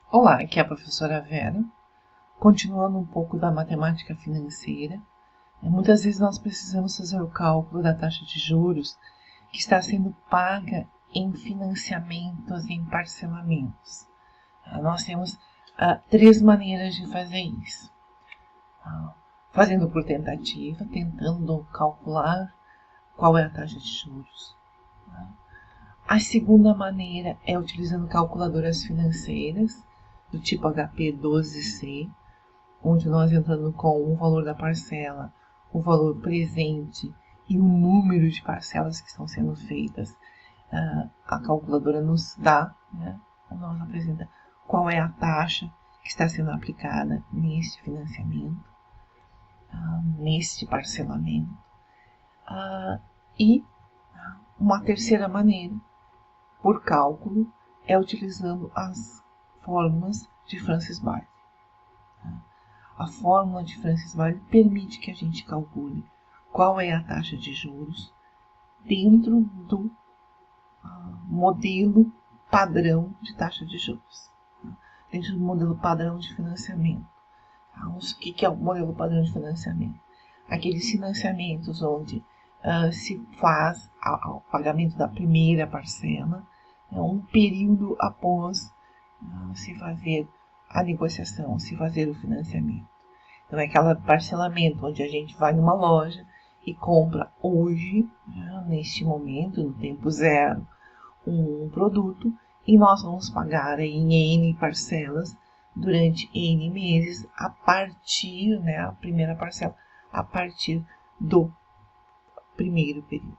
Olá, aqui é a professora Vera, continuando um pouco da matemática financeira. Muitas vezes nós precisamos fazer o cálculo da taxa de juros que está sendo paga em financiamentos e em parcelamentos. Nós temos três maneiras de fazer isso. Fazendo por tentativa, tentando calcular qual é a taxa de juros. A segunda maneira é utilizando calculadoras financeiras, do tipo HP12C, onde nós entrando com o valor da parcela, o valor presente e o número de parcelas que estão sendo feitas, a calculadora nos dá, nos apresenta qual é a taxa que está sendo aplicada neste financiamento, neste parcelamento. E uma terceira maneira, por cálculo, é utilizando as fórmulas de Francis Bard. A fórmula de Francis Bard permite que a gente calcule qual é a taxa de juros dentro do modelo padrão de taxa de juros, dentro do modelo padrão de financiamento. O que é o modelo padrão de financiamento? Aqueles financiamentos onde se faz o pagamento da primeira parcela, um período após se fazer a negociação, se fazer o financiamento. Então, é aquele parcelamento onde a gente vai numa loja e compra hoje, neste momento, no tempo zero, um produto e nós vamos pagar em N parcelas durante N meses a partir, a primeira parcela, a partir do primeiro período.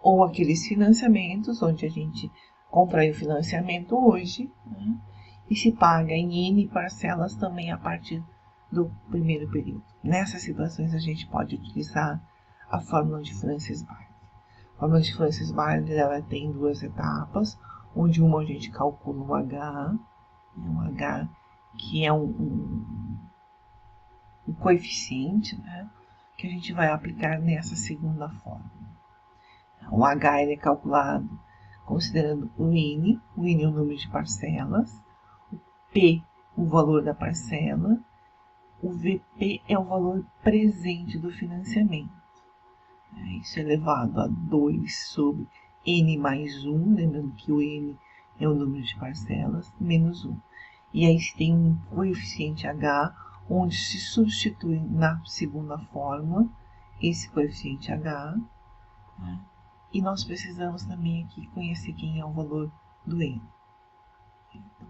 Ou aqueles financiamentos onde a gente contrai o financiamento hoje, e se paga em N parcelas também a partir do primeiro período. Nessas situações a gente pode utilizar a fórmula de Francis Bard. A fórmula de Francis Bard ela tem duas etapas, onde uma a gente calcula o H, que é um coeficiente, que a gente vai aplicar nessa segunda fórmula. O H é calculado considerando o N é o número de parcelas, o P, o valor da parcela, o VP é o valor presente do financiamento. Isso é elevado a 2 sobre N mais 1, lembrando que o N é o número de parcelas, menos 1. E aí se tem um coeficiente H, onde se substitui na segunda fórmula esse coeficiente H, e nós precisamos também aqui conhecer quem é o valor do N. Então,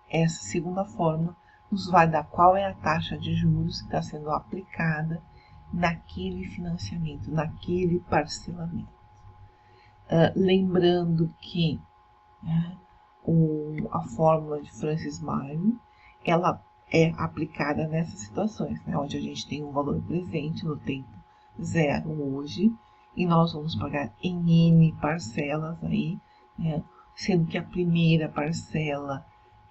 essa segunda fórmula nos vai dar qual é a taxa de juros que está sendo aplicada naquele financiamento, naquele parcelamento. Lembrando que a fórmula de Francis Bard, ela é aplicada nessas situações, onde a gente tem um valor presente no tempo zero hoje, e nós vamos pagar em N parcelas aí, sendo que a primeira parcela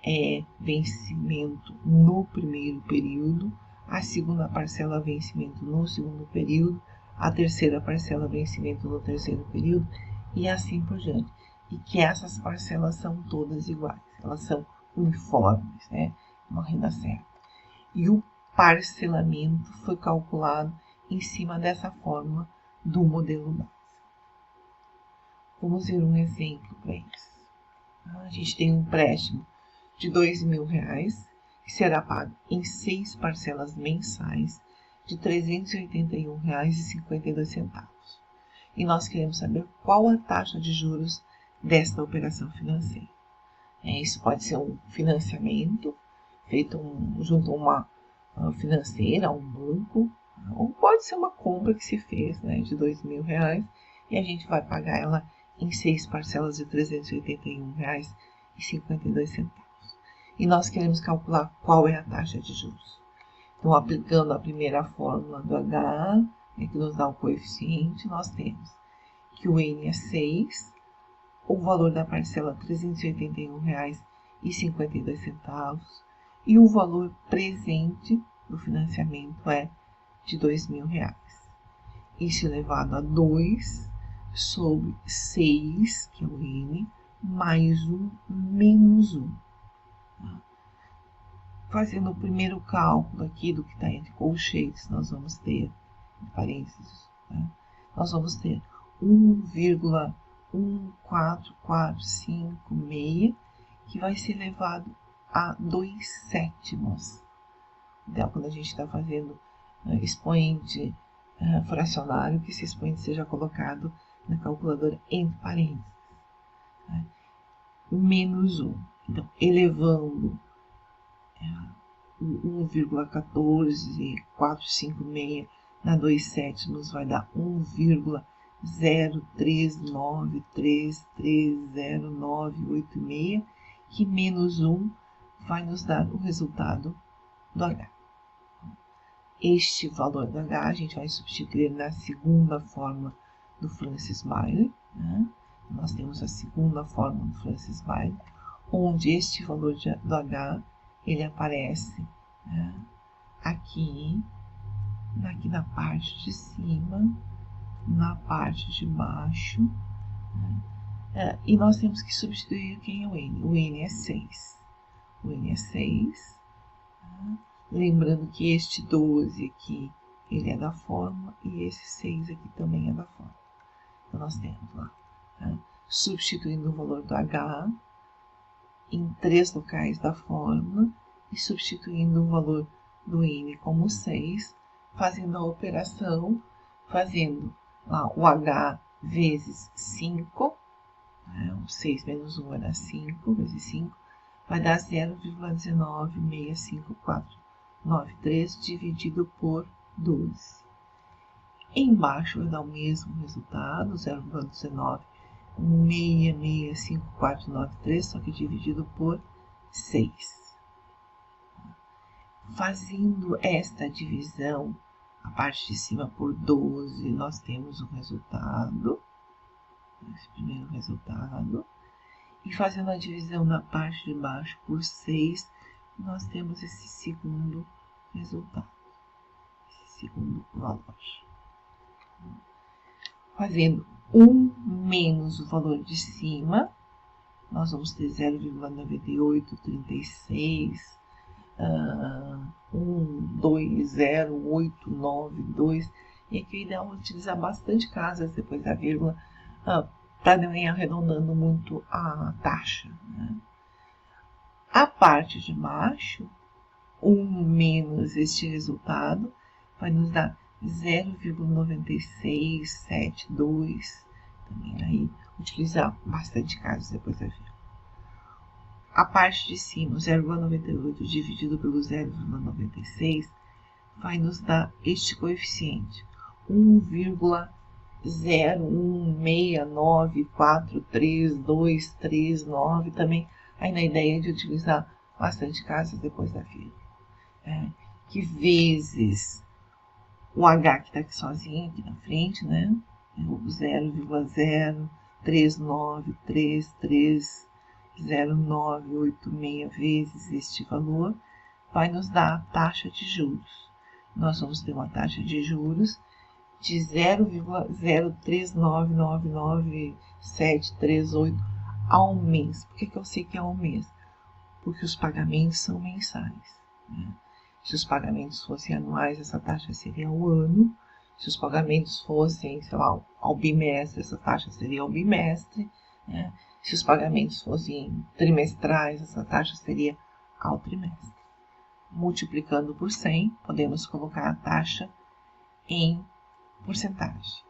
é vencimento no primeiro período, a segunda parcela vencimento no segundo período, a terceira parcela vencimento no terceiro período, e assim por diante. E que essas parcelas são todas iguais, elas são uniformes, uma renda certa. E o parcelamento foi calculado em cima dessa fórmula do modelo base. Vamos ver um exemplo para isso. A gente tem um empréstimo de R$2.000, que será pago em 6 parcelas mensais de R$381,52. E nós queremos saber qual a taxa de juros desta operação financeira. Isso pode ser um financiamento feito junto a uma financeira, a um banco, ou pode ser uma compra que se fez de R$2.000 e a gente vai pagar ela em 6 parcelas de R$381,52. E nós queremos calcular qual é a taxa de juros. Então, aplicando a primeira fórmula do H, que nos dá o coeficiente, nós temos que o N é 6, o valor da parcela R$381,52 e o valor presente do financiamento é de R$2.000. Isso elevado a 2 sobre 6, que é o N, mais 1 menos 1. fazendo o primeiro cálculo aqui do que está entre colchetes, nós vamos ter, em parênteses, né? Nós vamos ter 1,14456, que vai ser elevado a 2/7. Então, quando a gente está fazendo expoente fracionário, que esse expoente seja colocado na calculadora entre parênteses. Né? Menos 1. Então, elevando 1,14456 na 2/7 vai dar 1,03933096, que menos 1 vai nos dar o resultado do H. Este valor do H a gente vai substituir na segunda forma do Francis-Bailey. Né? Nós temos a segunda forma do Francis-Bailey, onde este valor do H ele aparece, né, aqui na parte de cima, na parte de baixo, né, e nós temos que substituir quem é o N. O N é 6. O N é 6. Né, lembrando que este 12 aqui, ele é da fórmula, e esse 6 aqui também é da fórmula. Então, nós temos lá, né, substituindo o valor do H em 3 locais da fórmula e substituindo o valor do N como 6, fazendo a operação, fazendo lá o H vezes 5, né, o 6 menos 1 vai dar 5, vezes 5, vai dar 0,1965493 dividido por 12. Embaixo vai dar o mesmo resultado, 0,1966493, só que dividido por 6. Fazendo esta divisão, a parte de cima por 12, nós temos o resultado, esse primeiro resultado. E fazendo a divisão na parte de baixo por 6, nós temos esse segundo resultado, esse segundo valor. Fazendo 1 menos o valor de cima, nós vamos ter 0,9836, 1,20892, e aqui o ideal é utilizar bastante casas depois da vírgula, para não ir arredondando muito a taxa. Né? A parte de baixo, 1 menos este resultado, vai nos dar 0,9672, também aí utilizar bastante casas depois da vírgula. A parte de cima, 0,98 dividido pelo 0,96, vai nos dar este coeficiente, 1,016943239, também aí na ideia de utilizar bastante casas depois da vírgula. Que vezes o H que está aqui sozinho, aqui na frente, né? O 0,039330986 vezes este valor, vai nos dar a taxa de juros. Nós vamos ter uma taxa de juros de 0,03999738 ao mês. Por que eu sei que é ao mês? Porque os pagamentos são mensais. Né? Se os pagamentos fossem anuais, essa taxa seria ao ano. Se os pagamentos fossem, sei lá, ao bimestre, essa taxa seria ao bimestre. Né? Se os pagamentos fossem trimestrais, essa taxa seria ao trimestre. Multiplicando por 100, podemos colocar a taxa em porcentagem.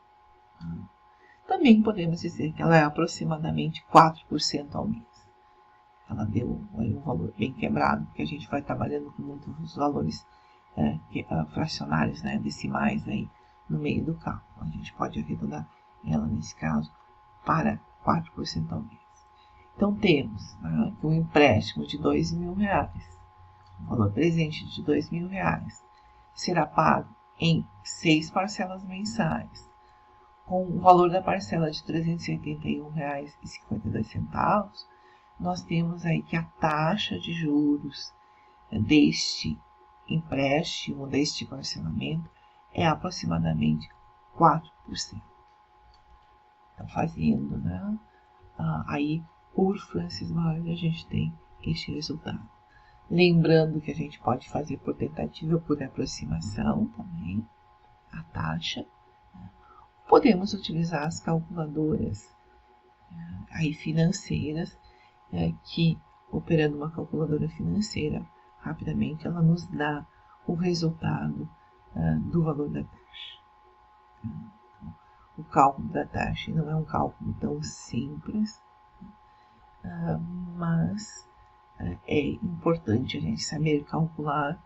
Também podemos dizer que ela é aproximadamente 4% ao mês. Ela deu um valor bem quebrado, porque a gente vai trabalhando com muitos valores fracionários, né, decimais aí no meio do cálculo. A gente pode arredondar ela, nesse caso, para 4% ao mês. Então, temos um empréstimo de R$2.000, um valor presente de R$2.000, será pago em 6 parcelas mensais, com o valor da parcela de R$381,52, nós temos aí que a taxa de juros deste empréstimo, deste parcelamento, é aproximadamente 4%. Então, fazendo, né? Aí, por Francis-Bailey, a gente tem este resultado. Lembrando que a gente pode fazer por tentativa, por aproximação também, a taxa. Podemos utilizar as calculadoras aí financeiras, que operando uma calculadora financeira, rapidamente ela nos dá o resultado do valor da taxa. O cálculo da taxa não é um cálculo tão simples, mas é importante a gente saber calcular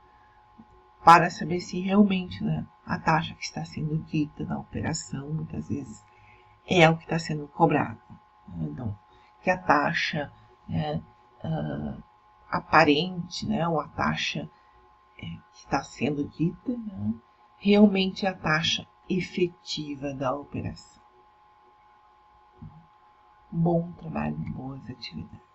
para saber se realmente, né, a taxa que está sendo dita na operação, muitas vezes, é o que está sendo cobrado. Então, que a taxa aparente, né, ou a taxa que está sendo dita, né, realmente é a taxa efetiva da operação. Bom trabalho, boas atividades.